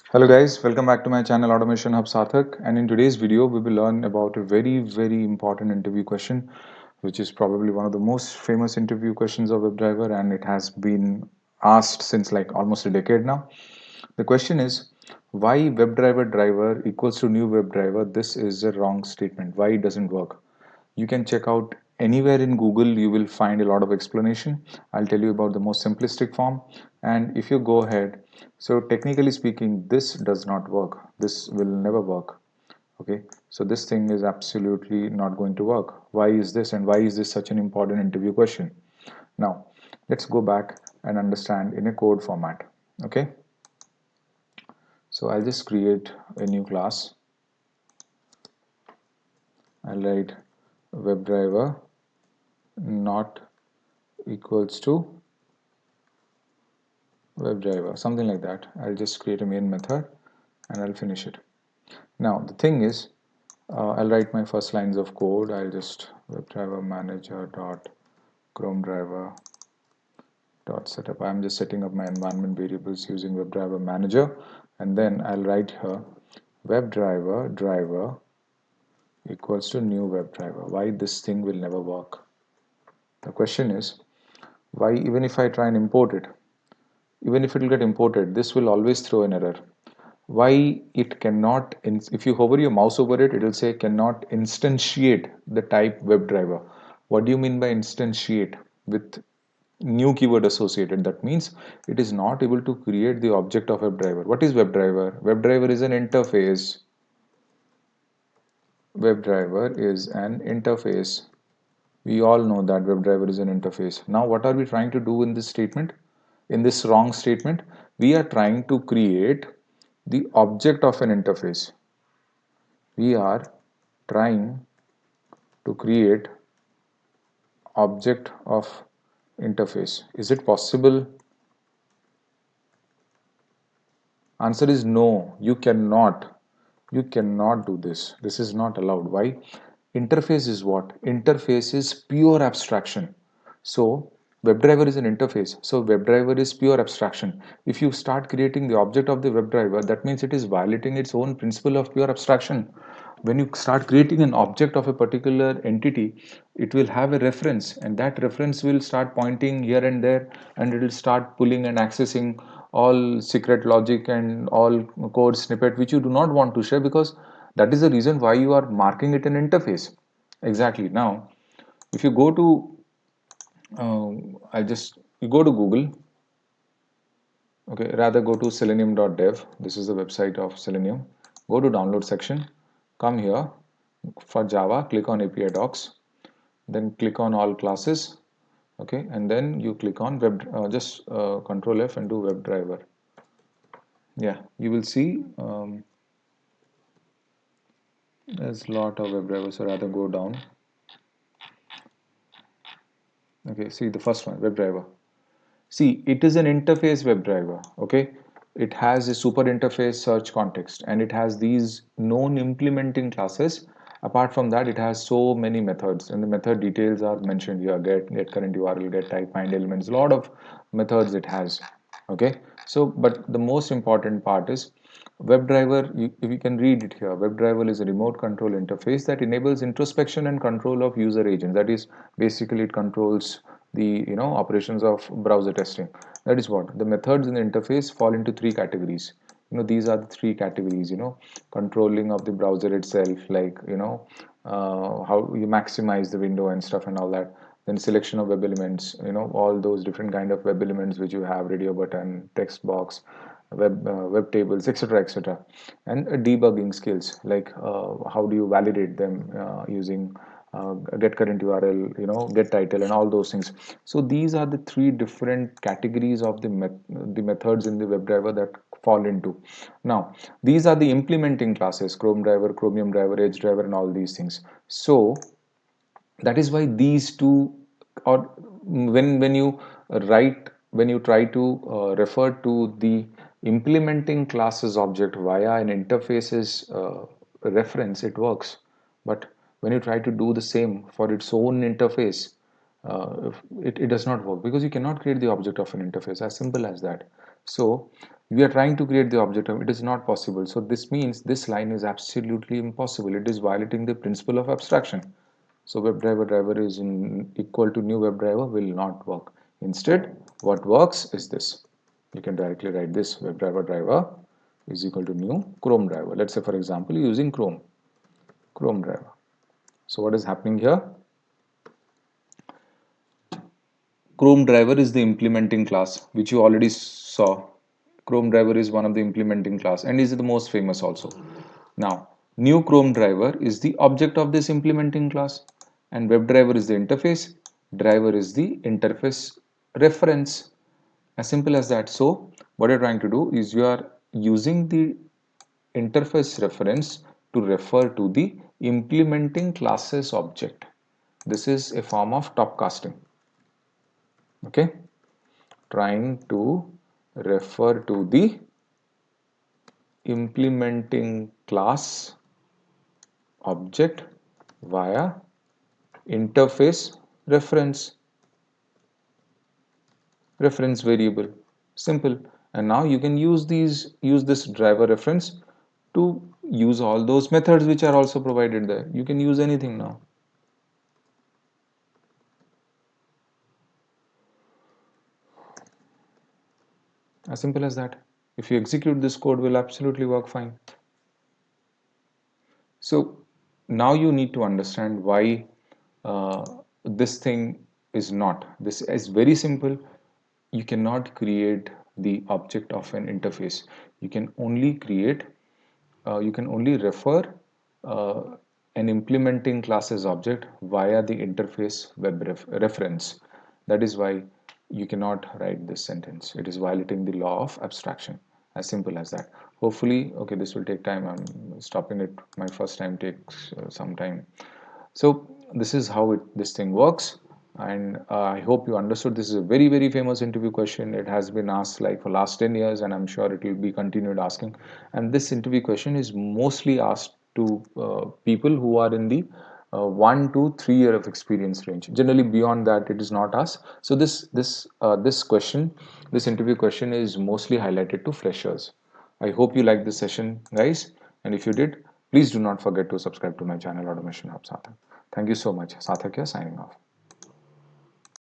Hello guys, welcome back to my channel Automation Hub Sarthak, and in today's video we will learn about a very important interview question which is probably one of the most famous interview questions of WebDriver, and it has been asked since like almost a decade now. The question is, why WebDriver driver equals to new WebDriver? This is a wrong statement. Why it doesn't work? You can check out anywhere in Google, you will find a lot of explanation. I'll tell you about the most simplistic form. And if you go ahead, so technically speaking, this does not work. This will never work. Okay, so this thing is absolutely not going to work. Why is this, and why is this such an important interview question? Now, let's go back and understand in a code format. Okay, so I'll just create a new class. I'll write WebDriver not equals to WebDriver, something like that. I'll just create a main method and I'll finish it. Now the thing is, I'll write my first lines of code. I'll just WebDriver manager dot Chrome driver dot setup. I'm just setting up my environment variables using WebDriver manager, and then I'll write here WebDriver driver equals to new WebDriver. Why this thing will never work? The question is, why even if I try and import it, even if it will get imported, this will always throw an error. Why it cannot, if you hover your mouse over it, it will say cannot instantiate the type WebDriver. What do you mean by instantiate? With new keyword associated, that means it is not able to create the object of WebDriver. What is WebDriver? WebDriver is an interface. WebDriver is an interface. We all know that WebDriver is an interface. Now what are we trying to do in this statement? In this wrong statement, we are trying to create the object of an interface. We are trying to create object of interface. Is it possible? Answer is no. You cannot do this. This is not allowed. Why? Interface is what? Interface is pure abstraction. So WebDriver is an interface. So WebDriver is pure abstraction. If you start creating the object of the WebDriver, that means it is violating its own principle of pure abstraction. When you start creating an object of a particular entity, it will have a reference, and that reference will start pointing here and there, and it will start pulling and accessing all secret logic and all code snippet which you do not want to share, because that is the reason why you are marking it an interface. Exactly. Now if you go to you go to Google. Okay, rather go to selenium.dev. This is the website of Selenium. Go to download section, come here for Java, click on API docs, then click on all classes. Okay, and then you click on web, just control F and do WebDriver. Yeah, you will see there's a lot of WebDriver, so rather go down. Okay, see the first one, WebDriver. See, it is an interface WebDriver. Okay, it has a super interface search context, and it has these known implementing classes. Apart from that, it has so many methods, and the method details are mentioned here: get current URL, get type, find elements. A lot of methods it has. Okay, so but the most important part is WebDriver. If you can read it here, WebDriver is a remote control interface that enables introspection and control of user agents. That is, basically it controls the operations of browser testing. That is what the methods in the interface fall into three categories. These are the three categories. Controlling of the browser itself, like how you maximize the window and stuff and all that. Then selection of web elements, all those different kind of web elements which you have: radio button, text box, web tables, etc., etc. And debugging skills, like how do you validate them using get current URL, get title, and all those things. So these are the three different categories of the methods in the WebDriver that fall into. Now these are the implementing classes: Chrome driver, Chromium driver, Edge driver, and all these things. So that is why these two, or when you write, when you try to refer to the implementing classes object via an interfaces reference, it works. But when you try to do the same for its own interface, it does not work, because you cannot create the object of an interface, as simple as that. So We are trying to create the object of it is not possible. So this means this line is absolutely impossible. It is violating the principle of abstraction. So WebDriver is equal to new WebDriver will not work. Instead, what works is this. You can directly write this WebDriver driver is equal to new Chrome driver. Let's say, for example, using Chrome driver. So what is happening here? Chrome driver is the implementing class, which you already saw. Chrome driver is one of the implementing class and is the most famous also. Now, new Chrome driver is the object of this implementing class, and WebDriver is the interface. Driver is the interface reference. As simple as that. So, what you're trying to do is you are using the interface reference to refer to the implementing classes object. This is a form of topcasting. Okay, trying to refer to the implementing class object via interface reference variable. Simple. And now you can use this driver reference to use all those methods which are also provided there. You can use anything now. As simple as that. If you execute this code, will absolutely work fine. So now you need to understand why this thing is not. This is very simple. You cannot create the object of an interface. You can only create, you can only refer uh, an implementing classes object via the interface reference. That is why you cannot write this sentence. It is violating the law of abstraction. As simple as that. Hopefully, okay, this will take time. I'm stopping it. My first time takes some time. So this is how this thing works, and I hope you understood. This is a very famous interview question. It has been asked like for last 10 years, and I'm sure it will be continued asking. And this interview question is mostly asked to people who are in the 1 to 3 year of experience range. Generally, beyond that, it is not asked. So this interview question is mostly highlighted to freshers. I hope you liked this session, guys. And if you did, please do not forget to subscribe to my channel Automation Hub Sathak. Thank you so much. Sathak here signing off.